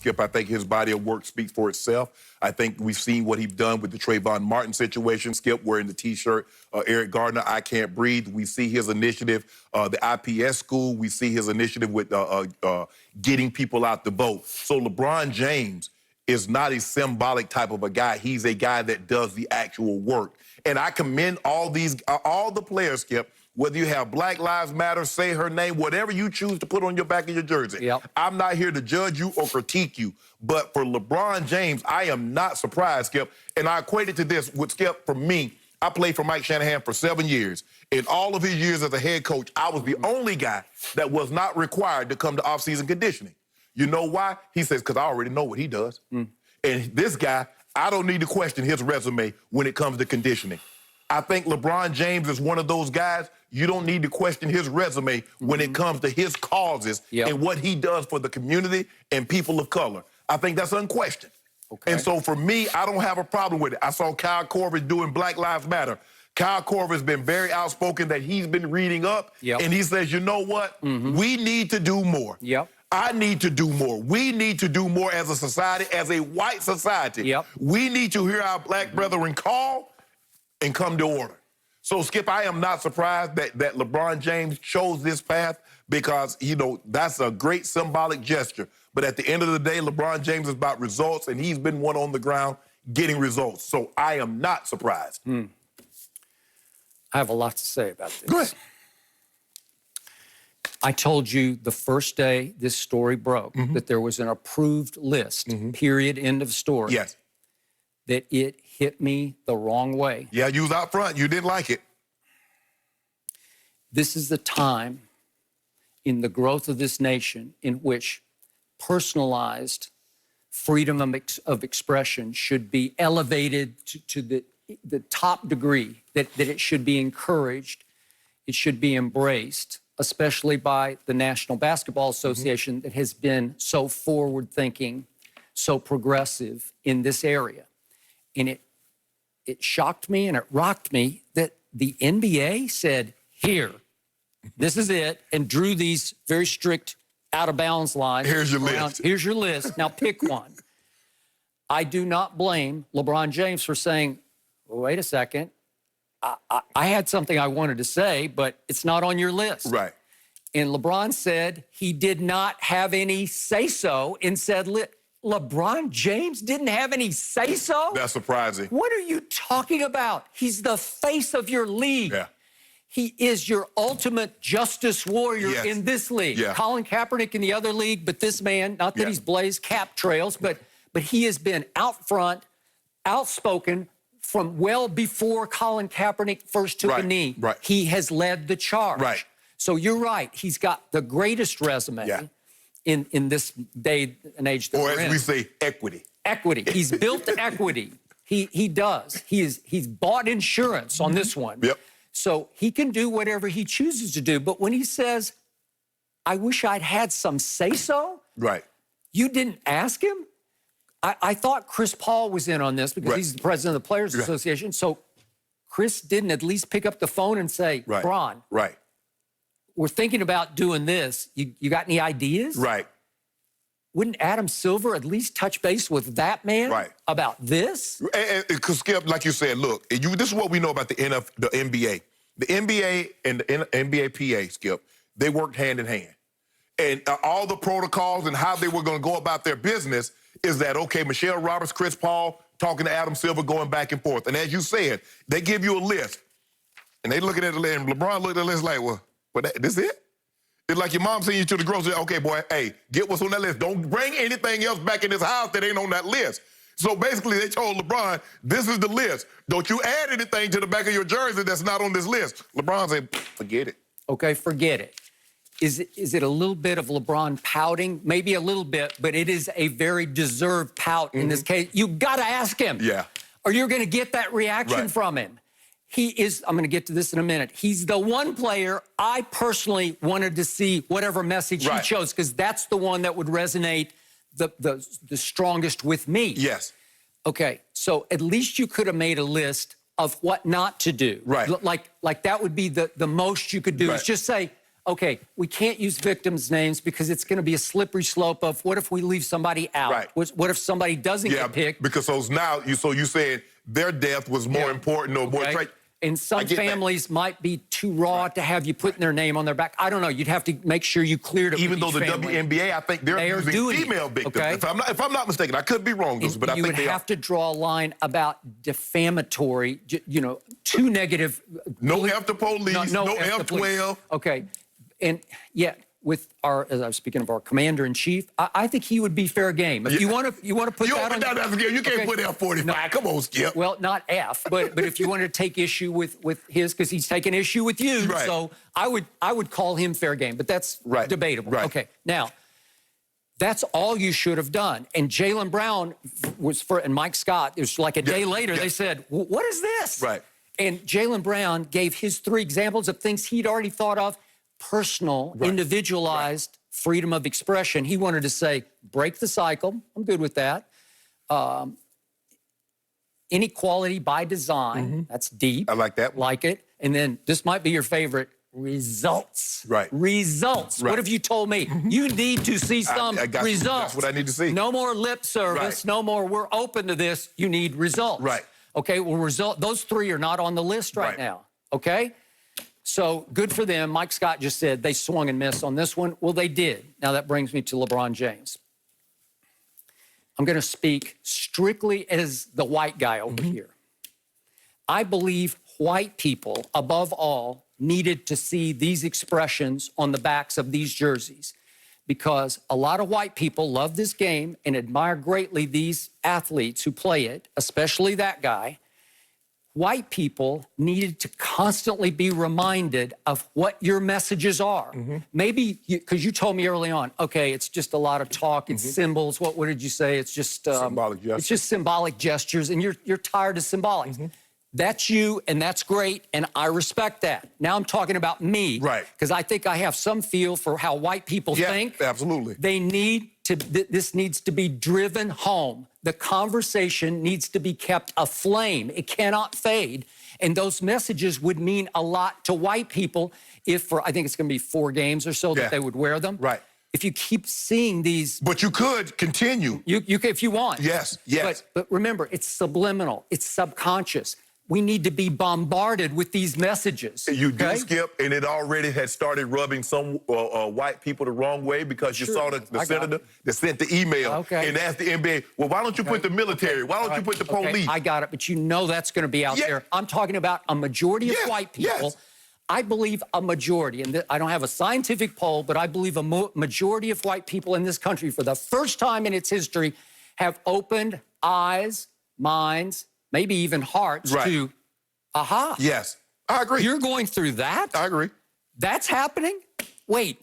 Skip, I think his body of work speaks for itself. I think we've seen what he's done with the Trayvon Martin situation. Skip wearing the T-shirt, Eric Gardner, I Can't Breathe. We see his initiative, the IPS school. We see his initiative with getting people out to vote. So LeBron James is not a symbolic type of a guy. He's a guy that does the actual work. And I commend all the players, Skip, whether you have Black Lives Matter, say her name, whatever you choose to put on your back of your jersey. Yep. I'm not here to judge you or critique you. But for LeBron James, I am not surprised, Skip. And I equate it to this with Skip, for me, I played for Mike Shanahan for 7 years. In all of his years as a head coach, I was the only guy that was not required to come to off-season conditioning. You know why? He says, because I already know what he does. And this guy, I don't need to question his resume when it comes to conditioning. I think LeBron James is one of those guys, you don't need to question his resume when it comes to his causes and what he does for the community and people of color. I think that's unquestioned. Okay. And so for me, I don't have a problem with it. I saw Kyle Korver doing Black Lives Matter. Kyle Korver has been very outspoken that he's been reading up, and he says, you know what? We need to do more. I need to do more. We need to do more as a society, as a white society. We need to hear our black brethren call and come to order. So, Skip, I am not surprised that LeBron James chose this path because, you know, that's a great symbolic gesture. But at the end of the day, LeBron James is about results, and he's been one on the ground getting results. So I am not surprised. I have a lot to say about this. Go ahead. I told you the first day this story broke that there was an approved list, period, end of story. Yes. That it hit me the wrong way. Yeah, you was out front. You didn't like it. This is the time in the growth of this nation in which personalized freedom of expression should be elevated to the top degree, that it should be encouraged, it should be embraced, especially by the National Basketball Association that has been so forward-thinking, so progressive in this area. And it shocked me and it rocked me that the NBA said, here, this is it, and drew these very strict out-of-bounds lines. Here's your list. Here's your list. Now pick one. I do not blame LeBron James for saying, well, wait a second, I had something I wanted to say, but it's not on your list. Right. And LeBron said he did not have any say-so in said list. LeBron James didn't have any say-so? That's surprising. What are you talking about? He's the face of your league. Yeah. He is your ultimate justice warrior in this league. Yeah. Colin Kaepernick in the other league, but this man, not that he's blazed cap trails, but he has been out front, outspoken from well before Colin Kaepernick first took a knee. He has led the charge. So you're right. He's got the greatest resume in this day and age that we're in. Or as we say, equity. Equity. He's built equity. He does. He's bought insurance on this one. So he can do whatever he chooses to do. But when he says, I wish I'd had some say-so, you didn't ask him? I thought Chris Paul was in on this because he's the president of the Players Association. So Chris didn't at least pick up the phone and say, Bron, we're thinking about doing this. You got any ideas? Wouldn't Adam Silver at least touch base with that man about this? Because, Skip, like you said, look, this is what we know about the NBA. The NBA and the NBA PA, Skip, they worked hand in hand. And all the protocols and how they were going to go about their business is that, okay, Michelle Roberts, Chris Paul, talking to Adam Silver, going back and forth. And as you said, they give you a list. And they looking at the list, and LeBron looked at the list like, well, this it? It's like your mom sending you to the grocery. Okay, boy, hey, get what's on that list. Don't bring anything else back in this house that ain't on that list. So basically, they told LeBron, this is the list. Don't you add anything to the back of your jersey that's not on this list. LeBron said, forget it. Okay, forget it. Is it a little bit of LeBron pouting? Maybe a little bit, but it is a very deserved pout in this case. You got to ask him. Or you're going to get that reaction from him. He is, I'm going to get to this in a minute, he's the one player I personally wanted to see whatever message he chose, because that's the one that would resonate the strongest with me. Okay, so at least you could have made a list of what not to do. Like that would be the most you could do is just say, okay, we can't use victims' names because it's going to be a slippery slope of what if we leave somebody out? Right. What if somebody doesn't get picked? Because you saying their death was more important or more tragic. And some families might be too raw to have you putting their name on their back. I don't know. You'd have to make sure you cleared it. Even though with the each family. WNBA, I think they're using female victims. Okay? If I'm not mistaken, I could be wrong, but I think you would have to draw a line about defamatory, you know, too negative. No F to police, no F-12. Okay, and yet with as I was speaking of our commander-in-chief, I think he would be fair game. If you want to put that on, you can't put F-45. No. Come on, Skip. Well, not F, but if you wanted to take issue with his, because he's taking issue with you, right. So I would call him fair game, but that's debatable. Right. Okay, now that's all you should have done. And Jaylen Brown and Mike Scott. It was like a day later. They said, "What is this?" Right. And Jaylen Brown gave his 3 examples of things he'd already thought of. Personal, individualized freedom of expression. He wanted to say, break the cycle. I'm good with that. Inequality by design. That's deep. I like that one. Like it. And then this might be your favorite. Results. Right. Results. What have you told me? You need to see some results. That's what I need to see. No more lip service. No more, we're open to this. You need results. Right. Okay, well, those 3 are not on the list right now. Okay? So good for them. Mike Scott just said they swung and missed on this one. Well, they did. Now that brings me to LeBron James. I'm going to speak strictly as the white guy over here. I believe white people, above all, needed to see these expressions on the backs of these jerseys because a lot of white people love this game and admire greatly these athletes who play it, especially that guy. White people needed to constantly be reminded of what your messages are. Maybe, because you told me early on, okay, it's just a lot of talk, it's symbols. What did you say? It's just symbolic gestures. It's just symbolic gestures, and you're tired of symbolics. That's you, and that's great, and I respect that. Now I'm talking about me, because I think I have some feel for how white people think. Absolutely. They need to. This needs to be driven home. The conversation needs to be kept aflame. It cannot fade. And those messages would mean a lot to white people if for, I think it's going to be 4 games or so that they would wear them. Right. If you keep seeing these. But you could continue. You can, if you want. Yes, yes. But remember, it's subliminal. It's subconscious. We need to be bombarded with these messages. You do, Skip, and it already had started rubbing some white people the wrong way because you saw the senator that sent the email and asked the NBA, well, why don't you put the military? Why don't you put the police? I got it, but you know that's going to be out there. I'm talking about a majority of white people. I believe a majority, and I don't have a scientific poll, but I believe a majority of white people in this country, for the first time in its history, have opened eyes, minds, maybe even hearts to, aha. Yes, I agree. You're going through that? I agree. That's happening? Wait,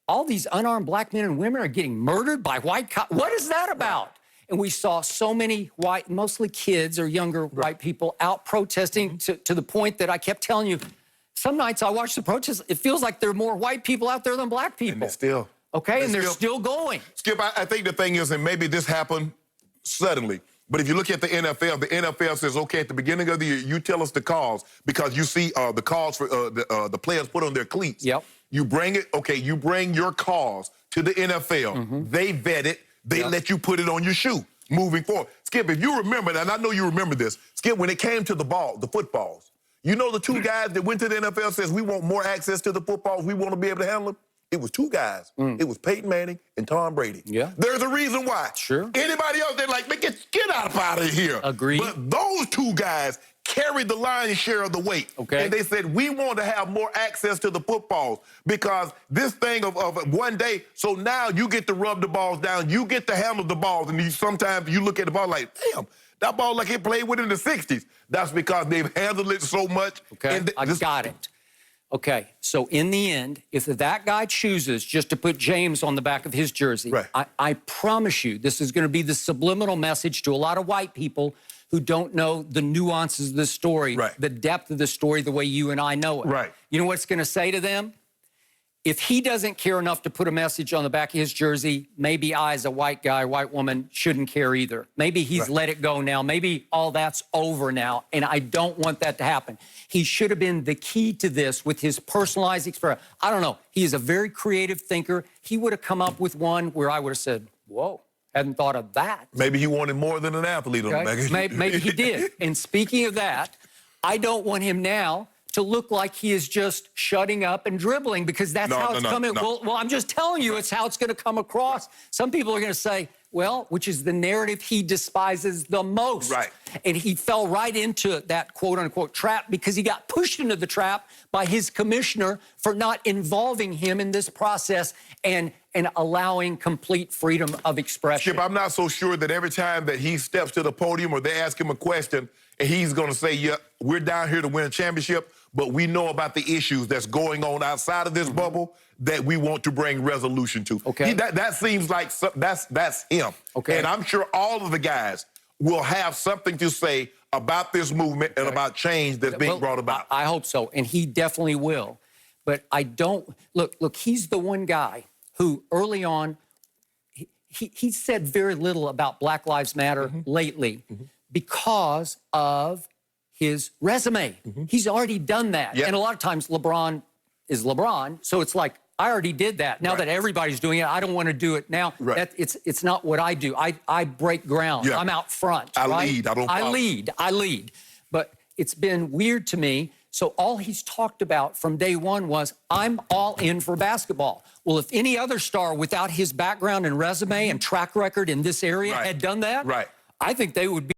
all these unarmed black men and women are getting murdered by white cops? What is that about? And we saw so many white, mostly kids or younger white people out protesting to the point that I kept telling you, some nights I watch the protests, it feels like there are more white people out there than black people. And they're still. Okay, and they're still going. Skip, I think the thing is, and maybe this happened suddenly, but if you look at the NFL says, okay, at the beginning of the year, you tell us the cause because you see the cause for the players put on their cleats. Yep. You bring it, okay, you bring your cause to the NFL. They vet it. They let you put it on your shoe moving forward. Skip, if you remember, and I know you remember this, Skip, when it came to the footballs, you know the 2 guys that went to the NFL says, we want more access to the footballs. We want to be able to handle them. It was 2 guys. It was Peyton Manning and Tom Brady. Yeah. There's a reason why. Sure. Anybody else, they're like, man, get out of here. Agreed. But those 2 guys carried the lion's share of the weight. Okay. And they said, we want to have more access to the footballs because this thing of one day, so now you get to rub the balls down, you get to handle the balls, and sometimes you look at the ball like, damn, that ball like it played with in the 60s. That's because they've handled it so much. Okay, I got it. Okay, so in the end, if that guy chooses just to put James on the back of his jersey, I promise you this is going to be the subliminal message to a lot of white people who don't know the nuances of the story, the depth of the story the way you and I know it. You know what it's going to say to them? if he doesn't care enough to put a message on the back of his jersey, maybe I, as a white guy, white woman, shouldn't care either. Maybe he's let it go now. Maybe all that's over now, and I don't want that to happen. He should have been the key to this with his personalized expression. I don't know. He is a very creative thinker. He would have come up with one where I would have said, whoa, hadn't thought of that. Maybe he wanted more than an athlete on the back. Maybe he did. And speaking of that, I don't want him now to look like he is just shutting up and dribbling, because that's how it's coming. Well, I'm just telling you, it's how it's going to come across. Some people are going to say, well, which is the narrative he despises the most. Right. And he fell right into that quote-unquote trap because he got pushed into the trap by his commissioner for not involving him in this process and allowing complete freedom of expression. Skip, I'm not so sure that every time that he steps to the podium or they ask him a question, and he's going to say, yeah, we're down here to win a championship, but we know about the issues that's going on outside of this bubble that we want to bring resolution to. Okay. That seems like that's him. Okay. And I'm sure all of the guys will have something to say about this movement and about change that's being brought about. I hope so, and he definitely will. But I don't, look, he's the one guy who early on, he said very little about Black Lives Matter lately because of his resume. He's already done that. And a lot of times LeBron is LeBron, so it's like, I already did that. Now that everybody's doing it, I don't want to do it now. It's not what I do. I break ground. I'm out front. I lead. I don't follow. I lead. But it's been weird to me. So all he's talked about from day one was, I'm all in for basketball. Well, if any other star without his background and resume and track record in this area had done that, I think they would be